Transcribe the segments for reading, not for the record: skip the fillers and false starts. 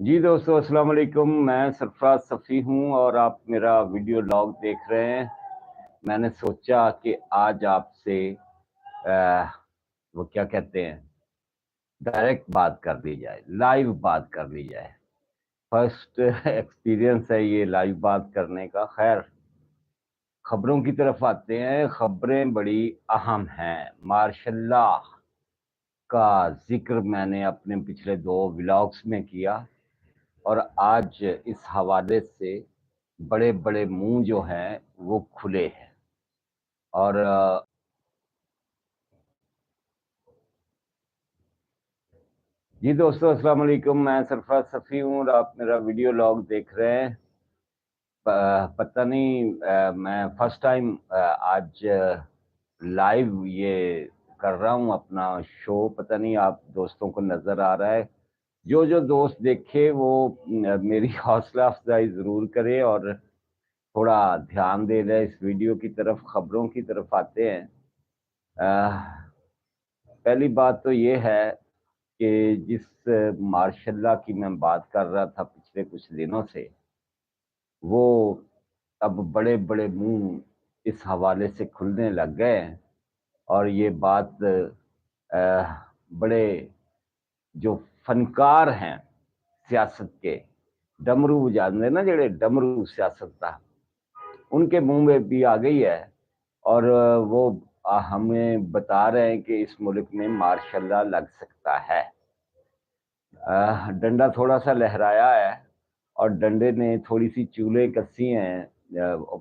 جی دوستو السلام علیکم، میں سرفراز صفی ہوں اور آپ میرا ویڈیو لاگ دیکھ رہے ہیں۔ میں نے سوچا کہ آج آپ سے وہ کیا کہتے ہیں ڈائریکٹ بات کر لی جائے، لائیو بات کر لی جائے۔ فرسٹ ایکسپیرینس ہے یہ لائیو بات کرنے کا۔ خیر، خبروں کی طرف آتے ہیں۔ خبریں بڑی اہم ہیں۔ ماشاء اللہ کا ذکر میں نے اپنے پچھلے 2 ولاگس میں کیا، اور آج اس حوالے سے بڑے بڑے منہ جو ہیں وہ کھلے ہیں۔ اور جی دوستو السلام علیکم، میں سرفراز صفی ہوں اور آپ میرا ویڈیو لاگ دیکھ رہے ہیں۔ پتہ نہیں، میں فرسٹ ٹائم آج لائیو یہ کر رہا ہوں اپنا شو۔ پتہ نہیں آپ دوستوں کو نظر آ رہا ہے؟ جو دوست دیکھے وہ میری حوصلہ افزائی ضرور کرے اور تھوڑا دھیان دے رہے اس ویڈیو کی طرف۔ خبروں کی طرف آتے ہیں۔ پہلی بات تو یہ ہے کہ جس ماشاء اللہ کی میں بات کر رہا تھا پچھلے کچھ دنوں سے، وہ اب بڑے بڑے منہ اس حوالے سے کھلنے لگ گئے ہیں، اور یہ بات بڑے جو فنکار ہیں سیاست کے، ڈمرو جانتے نا، جڑے ڈمرو سیاست کا، ان کے منہ میں بھی آ گئی ہے، اور وہ ہمیں بتا رہے ہیں کہ اس ملک میں ماشاء اللہ لگ سکتا ہے۔ ڈنڈا تھوڑا سا لہرایا ہے، اور ڈنڈے نے تھوڑی سی چولے کسی ہیں،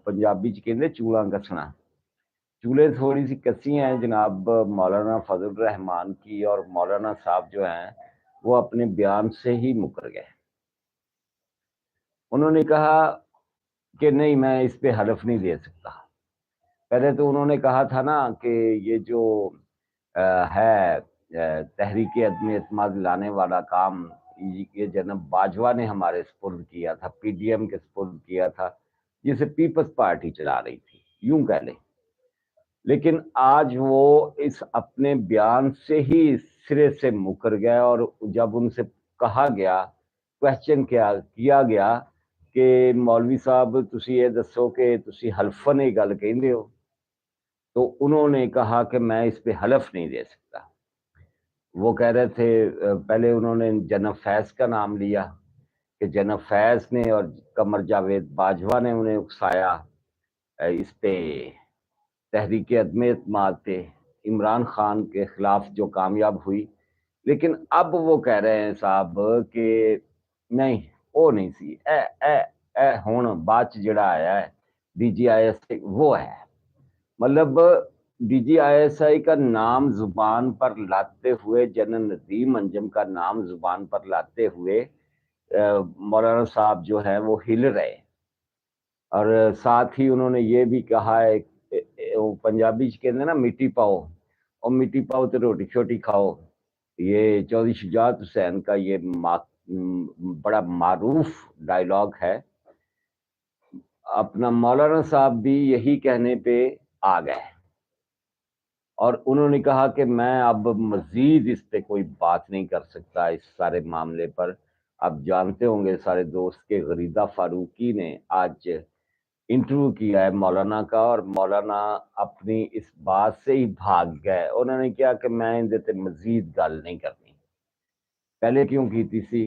پنجابی کہتے چولاں کسنا، چولے تھوڑی سی کسی ہیں جناب مولانا فضل الرحمان کی، اور مولانا صاحب جو ہیں وہ اپنے بیان سے ہی مکر گئے۔ انہوں نے کہا کہ نہیں، میں اس پہ حلف نہیں دے سکتا۔ پہلے تو انہوں نے کہا تھا نا کہ یہ جو ہے تحریک عدم اعتماد لانے والا کام، یہ جناب باجوہ نے ہمارے سپرد کیا تھا، پی ڈی ایم کے سپرد کیا تھا، جسے پیپلز پارٹی چلا رہی تھی، یوں کہہ لیں۔ لیکن آج وہ اس اپنے بیان سے ہی سرے سے مکر گئے، اور جب ان سے کہا گیا، کویسچن کیا گیا کہ مولوی صاحب تسی یہ دسو کہ تسی حلفاً یہ گل کہندے ہو، تو انہوں نے کہا کہ میں اس پہ حلف نہیں دے سکتا۔ وہ کہہ رہے تھے، پہلے انہوں نے جناب فیض کا نام لیا کہ جناب فیض نے اور قمر جاوید باجوہ نے انہیں اکسایا اس پہ تحریک عدم اعتماد پہ، عمران خان کے خلاف جو کامیاب ہوئی۔ لیکن اب وہ کہہ رہے ہیں صاحب کہ نہیں، وہ نہیں سی، اے ہون باچ جڑا آیا ہے ڈی جی آئی ایس وہ ہے۔ مطلب D G I S I کا نام زبان پر لاتے ہوئے، جنرل ندیم انجم کا نام زبان پر لاتے ہوئے مولانا صاحب جو ہے وہ ہل رہے، اور ساتھ ہی انہوں نے یہ بھی کہا ہے، پنجابی کہتے ہیں نا میٹھی پاؤ، اور میٹھی پاؤ تو روٹی چھوٹی کھاؤ۔ یہ چودھری شجاعت حسین کا یہ بڑا معروف ڈائلاگ ہے۔ اپنا مولانا صاحب بھی یہی کہنے پہ آ گئے، اور انہوں نے کہا کہ میں اب مزید اس پہ کوئی بات نہیں کر سکتا اس سارے معاملے پر۔ آپ جانتے ہوں گے سارے دوست کے غریدہ فاروقی نے آج انٹرویو کیا ہے مولانا کا، اور مولانا اپنی اس بات سے ہی بھاگ گئے۔ انہوں نے کہا کہ میں ان دیتے مزید گل نہیں کرنی۔ پہلے کیوں کی تھی سی؟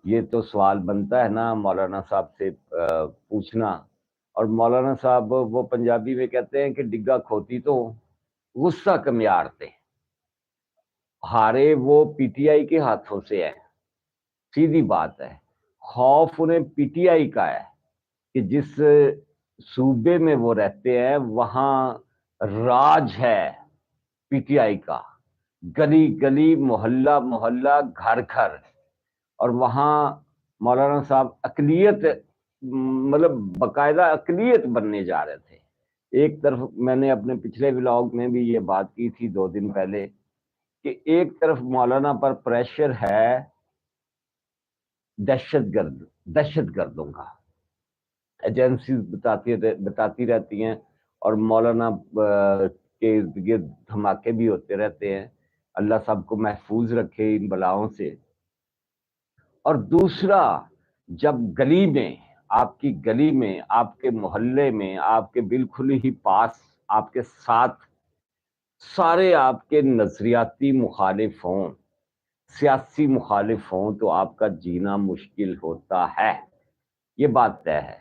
یہ تو سوال بنتا ہے نا مولانا صاحب سے پوچھنا۔ اور مولانا صاحب وہ پنجابی میں کہتے ہیں کہ ڈگا کھوتی تو غصہ کمیار تھے، ہارے وہ پی ٹی آئی کے ہاتھوں سے ہے، سیدھی بات ہے۔ خوف انہیں پی ٹی آئی کا ہے کہ جس صوبے میں وہ رہتے ہیں وہاں راج ہے پی ٹی آئی کا، گلی گلی، محلہ محلہ، گھر گھر، اور وہاں مولانا صاحب اقلیت، مطلب باقاعدہ اقلیت بننے جا رہے تھے۔ ایک طرف میں نے اپنے پچھلے ولاگ میں بھی یہ بات کی تھی 2 دن پہلے کہ ایک طرف مولانا پر پریشر ہے دہشت گردوں کا، ایجنسیز بتاتی رہتی ہیں، اور مولانا کے ارد گرد دھماکے بھی ہوتے رہتے ہیں۔ اللہ سب کو محفوظ رکھے ان بلاؤں سے۔ اور دوسرا، جب گلی میں، آپ کی گلی میں، آپ کے محلے میں، آپ کے بالکل ہی پاس، آپ کے ساتھ سارے آپ کے نظریاتی مخالف ہوں، سیاسی مخالف ہوں، تو آپ کا جینا مشکل ہوتا ہے، یہ بات طے ہے۔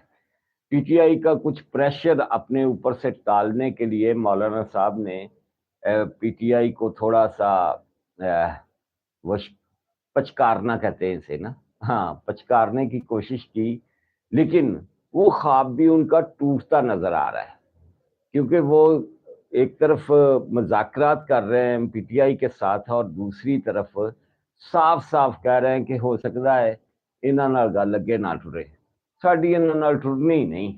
پی ٹی آئی کا کچھ پریشر اپنے اوپر سے ٹالنے کے لیے مولانا صاحب نے پی ٹی آئی کو تھوڑا سا پچکارنا کہتے ہیں اسے نا، ہاں، پچکارنے کی کوشش کی، لیکن وہ خواب بھی ان کا ٹوٹتا نظر آ رہا ہے، کیونکہ وہ ایک طرف مذاکرات کر رہے ہیں پی ٹی آئی کے ساتھ، اور دوسری طرف صاف صاف کہہ رہے ہیں کہ ہو سکتا ہے انہاں نال گل اگے نہ ٹرے، ساڈی انہاں نال ٹرنی ہی نہیں۔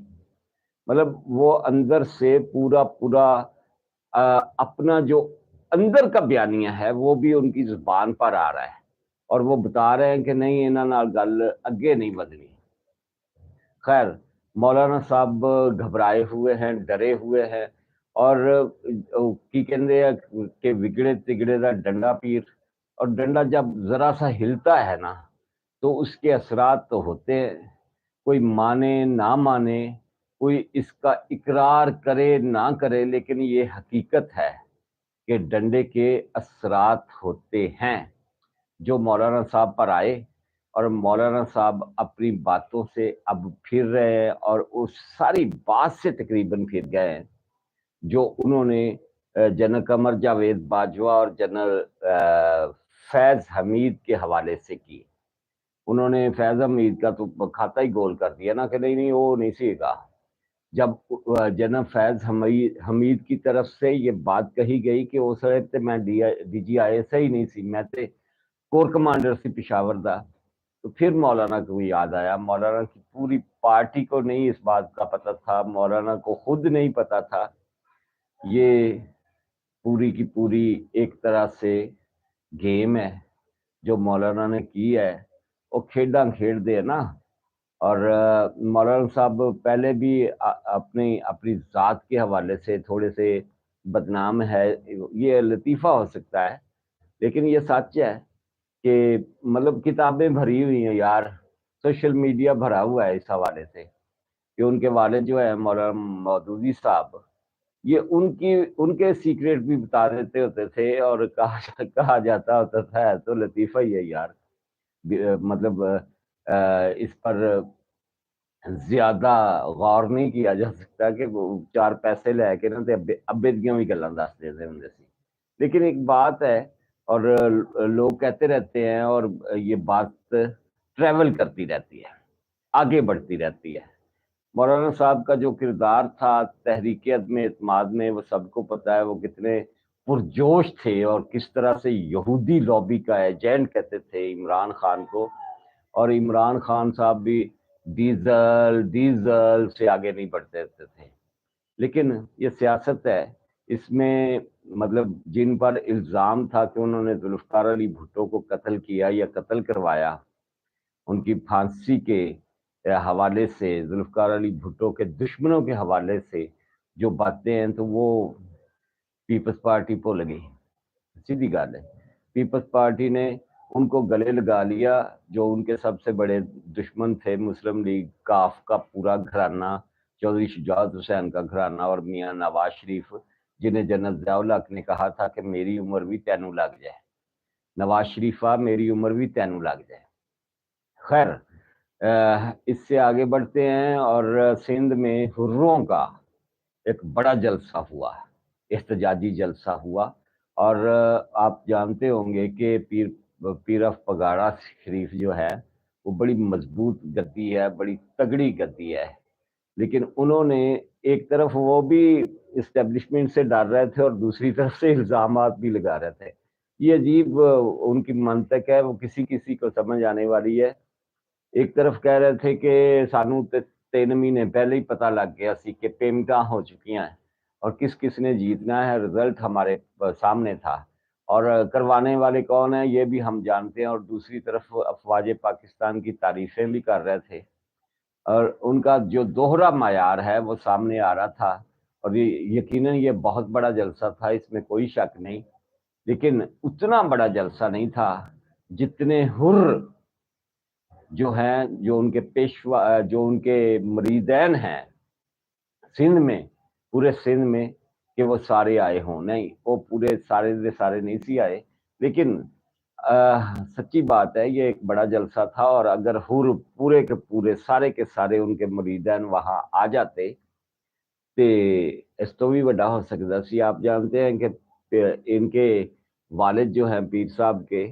مطلب وہ اندر سے پورا پورا اپنا جو اندر کا بیانیہ ہے وہ بھی ان کی زبان پر آ رہا ہے، اور وہ بتا رہے ہیں کہ نہیں انہاں نال گل اگے نہیں بدنی۔ خیر، مولانا صاحب گھبرائے ہوئے ہیں، ڈرے ہوئے ہیں، اور کی کہندے ہیں کہ وگڑے تگڑے دا ڈنڈا پیر، اور ڈنڈا جب ذرا سا ہلتا ہے نا تو اس کے اثرات تو ہوتے ہیں، کوئی مانے نہ مانے، کوئی اس کا اقرار کرے نہ کرے، لیکن یہ حقیقت ہے کہ ڈنڈے کے اثرات ہوتے ہیں جو مولانا صاحب پر آئے، اور مولانا صاحب اپنی باتوں سے اب پھر رہے ہیں، اور اس ساری بات سے تقریباً پھر گئے ہیں جو انہوں نے جنرل قمر جاوید باجوہ اور جنرل فیض حمید کے حوالے سے کی۔ انہوں نے فیض حمید کا تو کھاتا ہی گول کر دیا نا کہ نہیں وہ نہیں سی گا۔ جب جنرل فیض حمید کی طرف سے یہ بات کہی گئی کہ اس وقت میں ڈی جی آئی ایس ہی نہیں سی، میں تے کور کمانڈر سی پشاور دا، تو پھر مولانا کو یاد آیا، مولانا کی پوری پارٹی کو نہیں اس بات کا پتہ تھا، مولانا کو خود نہیں پتہ تھا، یہ پوری کی پوری ایک طرح سے گیم ہے جو مولانا نے کی ہے، وہ کھیڈاں کھیڈ دے نا۔ اور مولانا صاحب پہلے بھی اپنی ذات کے حوالے سے تھوڑے سے بدنام ہے، یہ لطیفہ ہو سکتا ہے لیکن یہ سچ ہے کہ مطلب کتابیں بھری ہوئی ہیں یار، سوشل میڈیا بھرا ہوا ہے اس حوالے سے کہ ان کے والد جو ہے مولانا مودودی صاحب، یہ ان کے سیکریٹ بھی بتا دیتے ہوتے تھے، اور کہا جاتا ہوتا تھا تو لطیفہ ہی ہے یار، مطلب اس پر زیادہ غور نہیں کیا جا سکتا کہ وہ چار پیسے لے کے نا ابے دیاں بھی گلاں دس دے ہوں سی، لیکن ایک بات ہے، اور لوگ کہتے رہتے ہیں، اور یہ بات ٹریول کرتی رہتی ہے، آگے بڑھتی رہتی ہے۔ مولانا صاحب کا جو کردار تھا تحریک عدم اعتماد میں، وہ سب کو پتہ ہے وہ کتنے پرجوش تھے، اور کس طرح سے یہودی لابی کا ایجنٹ کہتے تھے عمران خان کو، اور عمران خان صاحب بھی ڈیزل سے آگے نہیں بڑھتے تھے۔ لیکن یہ سیاست ہے، اس میں مطلب جن پر الزام تھا کہ انہوں نے ذوالفقار علی بھٹو کو قتل کیا یا قتل کروایا، ان کی پھانسی کے حوالے سے، ذوالفقار علی بھٹو کے دشمنوں کے حوالے سے جو باتیں ہیں، تو وہ پیپلز پارٹی کو لگی، سیدھی گل ہے، پیپلز پارٹی نے ان کو گلے لگا لیا، جو ان کے سب سے بڑے دشمن تھے، مسلم لیگ کاف کا پورا گھرانہ، چودھری شجاعت حسین کا گھرانہ، اور میاں نواز شریف، جنہیں جنرل ضیاء الحق نے کہا تھا کہ میری عمر بھی تینوں لگ جائے، نواز شریفہ میری عمر بھی تینوں لگ جائے۔ خیر، اس سے آگے بڑھتے ہیں، اور سندھ میں حروں کا ایک بڑا جلسہ ہوا، احتجاجی جلسہ ہوا، اور آپ جانتے ہوں گے کہ پیرف پگاڑا شریف جو ہے وہ بڑی مضبوط گدی ہے، بڑی تگڑی گدی ہے، لیکن انہوں نے ایک طرف وہ بھی اسٹیبلشمنٹ سے ڈر رہے تھے، اور دوسری طرف سے الزامات بھی لگا رہے تھے۔ یہ عجیب ان کی منطق ہے، وہ کسی کسی کو سمجھ آنے والی ہے۔ ایک طرف کہہ رہے تھے کہ سانو 3 مہینے پہلے ہی پتہ لگ گیا سی کہ پیمنٹاں ہو چکی ہیں، اور کس کس نے جیتنا ہے، رزلٹ ہمارے سامنے تھا، اور کروانے والے کون ہیں یہ بھی ہم جانتے ہیں، اور دوسری طرف افواج پاکستان کی تعریفیں بھی کر رہے تھے، اور ان کا جو دوہرا معیار ہے وہ سامنے آ رہا تھا، اور یقیناً یہ بہت بڑا جلسہ تھا، اس میں کوئی شک نہیں، لیکن اتنا بڑا جلسہ نہیں تھا جتنے حر جو ہیں، جو ان کے پیشوا، جو ان کے مریدین ہیں سندھ میں، پورے سندھ میں، کہ وہ سارے آئے ہوں. نہیں، وہ پورے سارے دے سارے نہیں سی آئے، لیکن سچی بات ہے یہ ایک بڑا جلسہ تھا، اور اگر پورے کے پورے سارے کے سارے ان کے مریدین وہاں آ جاتے تے اس تو بھی بڑا ہو سکتا سی. آپ جانتے ہیں کہ ان کے والد جو ہیں پیر صاحب کے،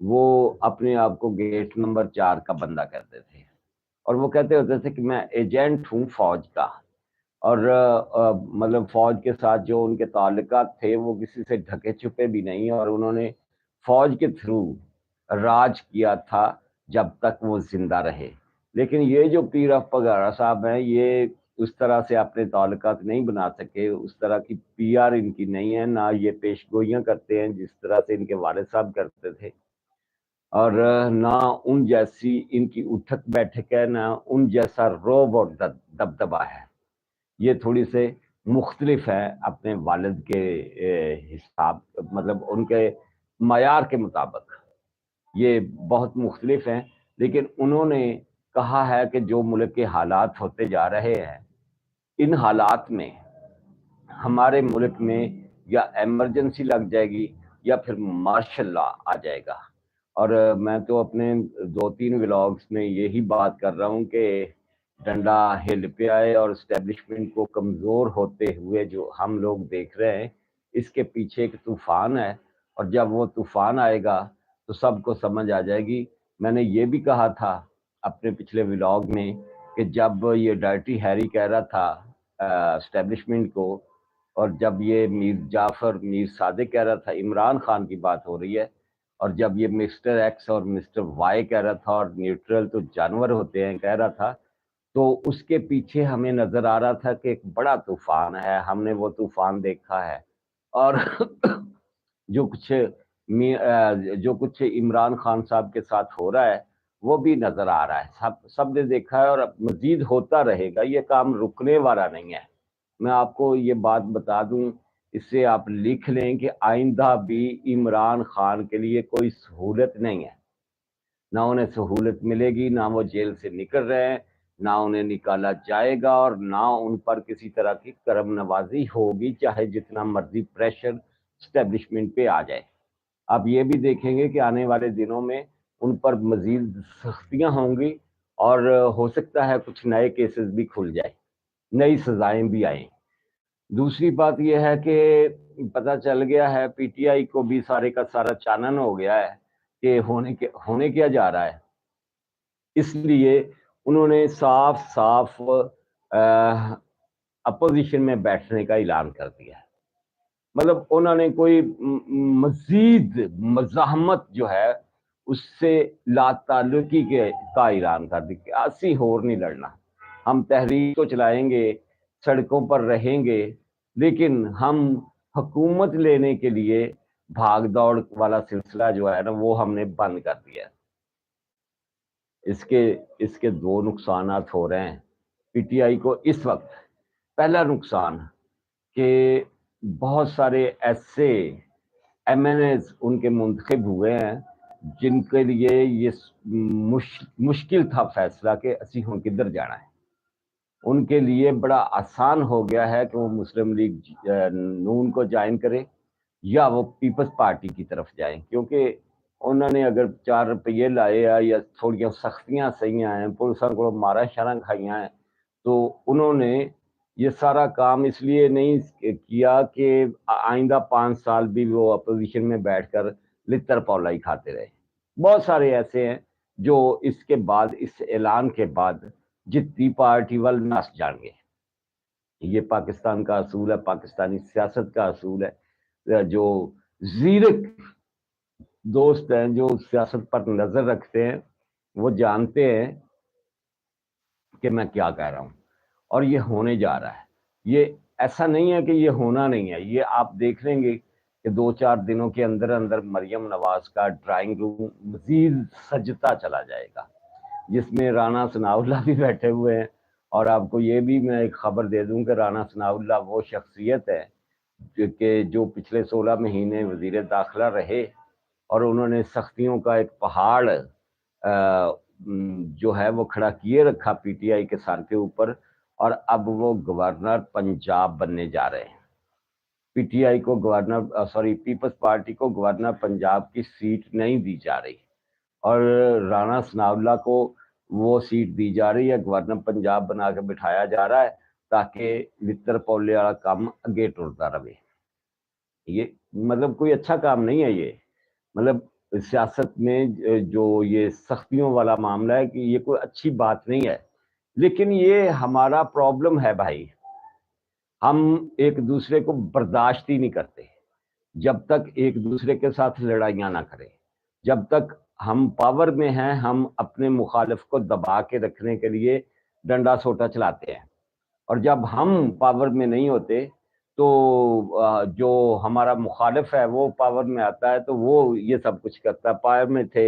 وہ اپنے آپ کو گیٹ نمبر 4 کا بندہ کہتے تھے، اور وہ کہتے ہوتے تھے کہ میں ایجنٹ ہوں فوج کا، اور مطلب فوج کے ساتھ جو ان کے تعلقات تھے وہ کسی سے ڈھکے چھپے بھی نہیں، اور انہوں نے فوج کے تھرو راج کیا تھا جب تک وہ زندہ رہے. لیکن یہ جو پیر پگارا صاحب ہیں، یہ اس طرح سے اپنے تعلقات نہیں بنا سکے، اس طرح کی پی آر ان کی نہیں ہے، نہ یہ پیش گوئیاں کرتے ہیں جس طرح سے ان کے والد صاحب کرتے تھے، اور نہ ان جیسی ان کی اٹھک بیٹھک ہے، نہ ان جیسا روب اور دبدبا ہے. یہ تھوڑی سے مختلف ہے اپنے والد کے حساب، مطلب ان کے معیار کے مطابق یہ بہت مختلف ہیں. لیکن انہوں نے کہا ہے کہ جو ملک کے حالات ہوتے جا رہے ہیں، ان حالات میں ہمارے ملک میں یا ایمرجنسی لگ جائے گی یا پھر مارشل لا آ جائے گا. اور میں تو اپنے 2-3 ولاگز میں یہی بات کر رہا ہوں کہ ڈنڈا ہل پہ آئے، اور اسٹیبلشمنٹ کو کمزور ہوتے ہوئے جو ہم لوگ دیکھ رہے ہیں، اس کے پیچھے ایک طوفان ہے، اور جب وہ طوفان آئے گا تو سب کو سمجھ آ جائے گی. میں نے یہ بھی کہا تھا اپنے پچھلے ولاگ میں کہ جب یہ ڈائٹی ہیری کہہ رہا تھا اسٹیبلشمنٹ کو، اور جب یہ میر جعفر میر صادق کہہ رہا تھا، عمران خان کی بات ہو رہی ہے، اور جب یہ مسٹر ایکس اور مسٹر وائی کہہ رہا تھا، اور نیوٹرل تو جانور ہوتے ہیں کہہ رہا تھا، تو اس کے پیچھے ہمیں نظر آ رہا تھا کہ ایک بڑا طوفان ہے. ہم نے وہ طوفان دیکھا ہے، اور جو کچھ عمران خان صاحب کے ساتھ ہو رہا ہے وہ بھی نظر آ رہا ہے، سب نے دیکھا ہے، اور مزید ہوتا رہے گا. یہ کام رکنے والا نہیں ہے. میں آپ کو یہ بات بتا دوں، اس سے آپ لکھ لیں کہ آئندہ بھی عمران خان کے لیے کوئی سہولت نہیں ہے. نہ انہیں سہولت ملے گی، نہ وہ جیل سے نکل رہے ہیں، نہ انہیں نکالا جائے گا، اور نہ ان پر کسی طرح کی کرم نوازی ہوگی، چاہے جتنا مرضی پریشر اسٹیبلشمنٹ پہ آ جائے. آپ یہ بھی دیکھیں گے کہ آنے والے دنوں میں ان پر مزید سختیاں ہوں گی، اور ہو سکتا ہے کچھ نئے کیسز بھی کھل جائے، نئی سزائیں بھی آئیں. دوسری بات یہ ہے کہ پتہ چل گیا ہے پی ٹی آئی کو بھی سارے کا سارا چانن ہو گیا ہے کہ ہونے کیا جا رہا ہے. اس لیے انہوں نے صاف صاف اپوزیشن میں بیٹھنے کا اعلان کر دیا ہے. مطلب انہوں نے کوئی مزید مزاحمت جو ہے اس سے لا تعلقی کا اعلان کر دی کہ اسی ہور نہیں لڑنا، ہم تحریک کو چلائیں گے، سڑکوں پر رہیں گے، لیکن ہم حکومت لینے کے لیے بھاگ دوڑ والا سلسلہ جو ہے نا وہ ہم نے بند کر دیا. اس کے 2 نقصانات ہو رہے ہیں پی ٹی آئی کو اس وقت. پہلا نقصان کہ بہت سارے ایسے ایم این ایز ان کے منتخب ہوئے ہیں جن کے لیے یہ مشکل تھا فیصلہ کہ اسی ہوں کدھر جانا ہے. ان کے لیے بڑا آسان ہو گیا ہے کہ وہ مسلم لیگ نون کو جوائن کرے یا وہ پیپلز پارٹی کی طرف جائیں، کیونکہ انہوں نے اگر 4 روپیے لائے یا تھوڑی سختیاں سہیاں ہیں، پولیسوں کو مارا شارا کھائیاں ہیں، تو انہوں نے یہ سارا کام اس لیے نہیں کیا کہ آئندہ 5 سال بھی وہ اپوزیشن میں بیٹھ کر لتر پولائی کھاتے رہے. بہت سارے ایسے ہیں جو اس کے بعد، اس اعلان کے بعد جتنی پارٹی وال نس جان گے. یہ پاکستان کا اصول ہے، پاکستانی سیاست کا اصول ہے. جو زیرک دوست ہیں جو سیاست پر نظر رکھتے ہیں وہ جانتے ہیں کہ میں کیا کہہ رہا ہوں، اور یہ ہونے جا رہا ہے. یہ ایسا نہیں ہے کہ یہ ہونا نہیں ہے. یہ آپ دیکھ لیں گے کہ 2-4 دنوں کے اندر اندر مریم نواز کا ڈرائنگ روم مزید سجتا چلا جائے گا، جس میں رانا ثناء اللہ بھی بیٹھے ہوئے ہیں. اور آپ کو یہ بھی میں ایک خبر دے دوں کہ رانا ثناء اللہ وہ شخصیت ہے کہ جو پچھلے 16 مہینے وزیر داخلہ رہے، اور انہوں نے سختیوں کا ایک پہاڑ جو ہے وہ کھڑا کیے رکھا پی ٹی آئی کے سر کے اوپر، اور اب وہ گورنر پنجاب بننے جا رہے ہیں۔ پی ٹی آئی کو پیپلز پارٹی کو گورنر پنجاب کی سیٹ نہیں دی جا رہی، اور رانا ثناء اللہ کو وہ سیٹ دی جا رہی ہے، گورنر پنجاب بنا کے بٹھایا جا رہا ہے تاکہ لتر پولے والا کام اگے ٹرتا رہے۔ یہ مطلب کوئی اچھا کام نہیں ہے۔ یہ مطلب سیاست میں جو یہ سختیوں والا معاملہ ہے کہ یہ کوئی اچھی بات نہیں ہے، لیکن یہ ہمارا پرابلم ہے بھائی۔ ہم ایک دوسرے کو برداشت ہی نہیں کرتے جب تک ایک دوسرے کے ساتھ لڑائیاں نہ کریں۔ جب تک ہم پاور میں ہیں، ہم اپنے مخالف کو دبا کے رکھنے کے لیے ڈنڈا سوٹا چلاتے ہیں، اور جب ہم پاور میں نہیں ہوتے تو جو ہمارا مخالف ہے وہ پاور میں آتا ہے تو وہ یہ سب کچھ کرتا ہے۔ پاور میں تھے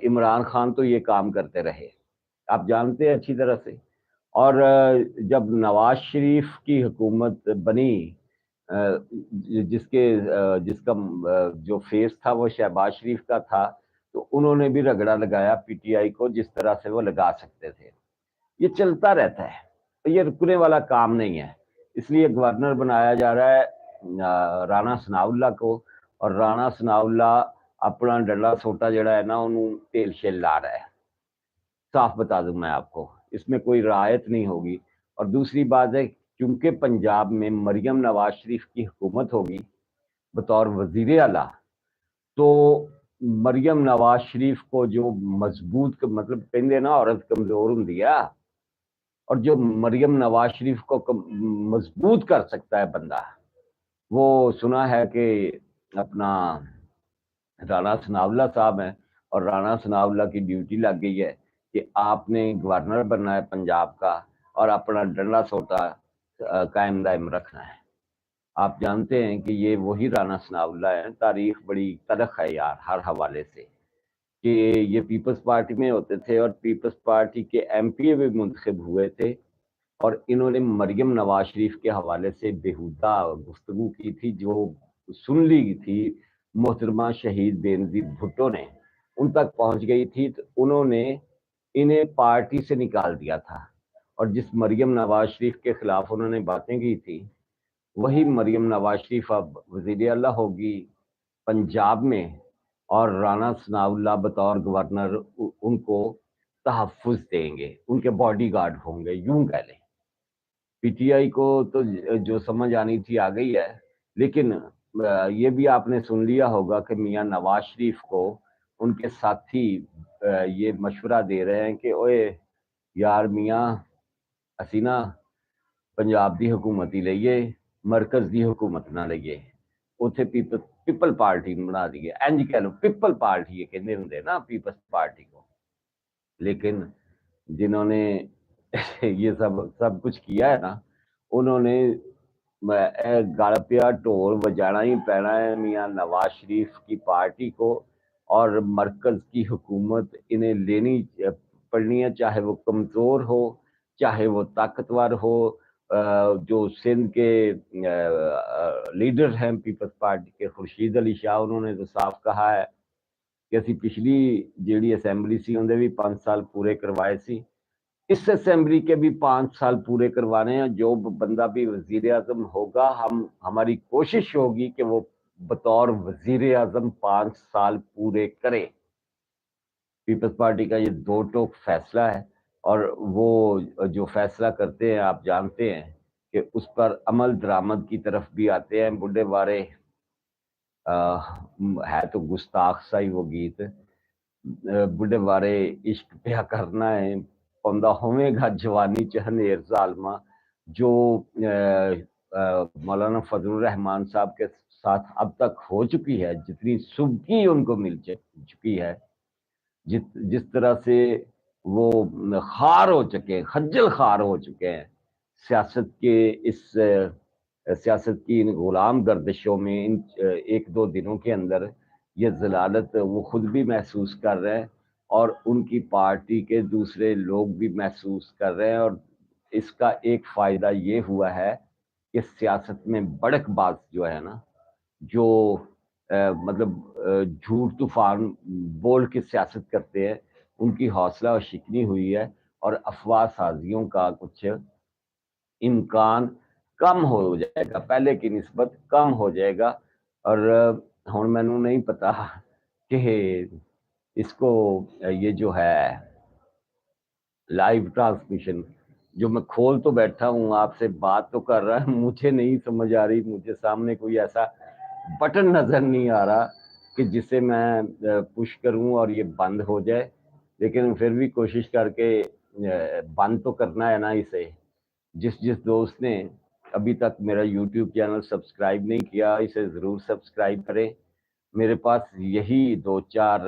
عمران خان تو یہ کام کرتے رہے، آپ جانتے ہیں اچھی طرح سے۔ اور جب نواز شریف کی حکومت بنی، جس کا جو فیس تھا وہ شہباز شریف کا تھا، تو انہوں نے بھی رگڑا لگایا پی ٹی آئی کو جس طرح سے وہ لگا سکتے تھے۔ یہ چلتا رہتا ہے، یہ رکنے والا کام نہیں ہے۔ اس لیے گورنر بنایا جا رہا ہے رانا ثناء اللہ کو، اور رانا ثناء اللہ اپنا ڈنڈا سوٹا جڑا ہے نا انہوں تیل شیل لا رہا ہے۔ صاف بتا دوں میں آپ کو، اس میں کوئی رعایت نہیں ہوگی۔ اور دوسری بات ہے، کیونکہ پنجاب میں مریم نواز شریف کی حکومت ہوگی بطور وزیر اعلیٰ، تو مریم نواز شریف کو جو مضبوط مطلب کہندے نا عورت کمزور ہوندی ہے، اور جو مریم نواز شریف کو مضبوط کر سکتا ہے بندہ، وہ سنا ہے کہ اپنا رانا ثناء اللہ صاحب ہیں، اور رانا ثناء اللہ کی ڈیوٹی لگ گئی ہے کہ آپ نے گورنر بننا ہے پنجاب کا، اور اپنا ڈنڈا سوٹا قائم دائم رکھنا ہے۔ آپ جانتے ہیں کہ یہ وہی رانا ثناء اللہ ہیں۔ تاریخ بڑی تلخ ہے یار ہر حوالے سے، کہ یہ پیپلز پارٹی میں ہوتے تھے اور پیپلز پارٹی کے ایم پی بھی منتخب ہوئے تھے، اور انہوں نے مریم نواز شریف کے حوالے سے بےہودہ گفتگو کی تھی جو سن لی تھی محترمہ شہید بینظیر بھٹو نے، ان تک پہنچ گئی تھی، تو انہوں نے انہیں پارٹی سے نکال دیا تھا۔ اور جس مریم نواز شریف کے خلاف انہوں نے باتیں کی تھی، وہی مریم نواز شریف اب وزیر اعلیٰ ہوگی پنجاب میں، اور رانا ثناء اللہ بطور گورنر ان کو تحفظ دیں گے، ان کے باڈی گارڈ ہوں گے، یوں کہہ لیں۔ پی ٹی آئی کو تو جو سمجھ آنی تھی آ گئی ہے، لیکن یہ بھی آپ نے سن لیا ہوگا کہ میاں نواز شریف کو ان کے ساتھی یہ مشورہ دے رہے ہیں کہ اوئے یار میاں حسینہ پنجاب دی حکومت ہی لئیے، مرکز دی حکومت نہ لئیے، اتھے پیپل پارٹی بنا دیئے، اینج کہہ لو پیپل پارٹی یہ کہنے ہوں دے نا پیپل پارٹی کو۔ لیکن جنہوں نے یہ سب کچھ کیا ہے نا، انہوں نے گل پیا ڈھول بجانا ہی پینا ہے میاں نواز شریف کی پارٹی کو، اور مرکز کی حکومت انہیں لینی پڑنی ہے، چاہے وہ کمزور ہو چاہے وہ طاقتور ہو۔ جو سندھ کے لیڈر ہیں پیپلز پارٹی کے خورشید علی شاہ، انہوں نے تو صاف کہا ہے کہ اسی پچھلی جیڑی اسمبلی سی اندر بھی 5 سال پورے کروائے سی، اس اسمبلی کے بھی 5 سال پورے کروانے ہیں۔ جو بندہ بھی وزیر اعظم ہوگا، ہماری کوشش ہوگی کہ وہ بطور وزیر اعظم 5 سال پورے کرے۔ پیپلز پارٹی کا یہ 2 ٹوک فیصلہ ہے، اور وہ جو فیصلہ کرتے ہیں آپ جانتے ہیں کہ اس پر عمل درآمد کی طرف بھی آتے ہیں۔ بڈھے بارے ہے تو گستاخ سا ہی وہ گیت، بڈھے بارے عشق پیا کرنا ہے پوندا ہوئے گا جوانی چہنیر ظالمہ، جو مولانا فضل الرحمان صاحب کے ساتھ اب تک ہو چکی ہے، جتنی سبکی ان کو مل چکی ہے، جس طرح سے وہ خار ہو چکے ہیں، خجل خار ہو چکے ہیں سیاست کی ان غلام گردشوں میں، ان 1-2 دنوں کے اندر یہ ذلالت وہ خود بھی محسوس کر رہے ہیں، اور ان کی پارٹی کے دوسرے لوگ بھی محسوس کر رہے ہیں۔ اور اس کا ایک فائدہ یہ ہوا ہے کہ سیاست میں بڑک باز جو ہے نا، جو مطلب جھوٹ طوفان بول کے سیاست کرتے ہیں، ان کی حوصلہ و شکنی ہوئی ہے اور افواہ سازیوں کا کچھ امکان کم ہو جائے گا، پہلے کی نسبت کم ہو جائے گا۔ اور ہن مینوں نہیں پتا کہ اس کو یہ جو ہے لائیو ٹرانسمیشن جو میں کھول تو بیٹھا ہوں، آپ سے بات تو کر رہا ہے، مجھے نہیں سمجھ آ رہی، مجھے سامنے کوئی ایسا بٹن نظر نہیں آ رہا کہ جسے میں پش کروں اور یہ بند ہو جائے، لیکن پھر بھی کوشش کر کے بند تو کرنا ہے نا اسے۔ جس دوست نے ابھی تک میرا یوٹیوب چینل سبسکرائب نہیں کیا، اسے ضرور سبسکرائب کریں۔ میرے پاس یہی دو چار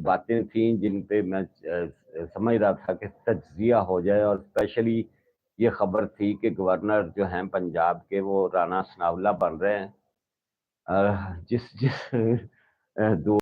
باتیں تھیں جن پہ میں سمجھ رہا تھا کہ تجزیہ ہو جائے، اور اسپیشلی یہ خبر تھی کہ گورنر جو ہیں پنجاب کے وہ رانا ثناء اللہ بن رہے ہیں۔ جس دو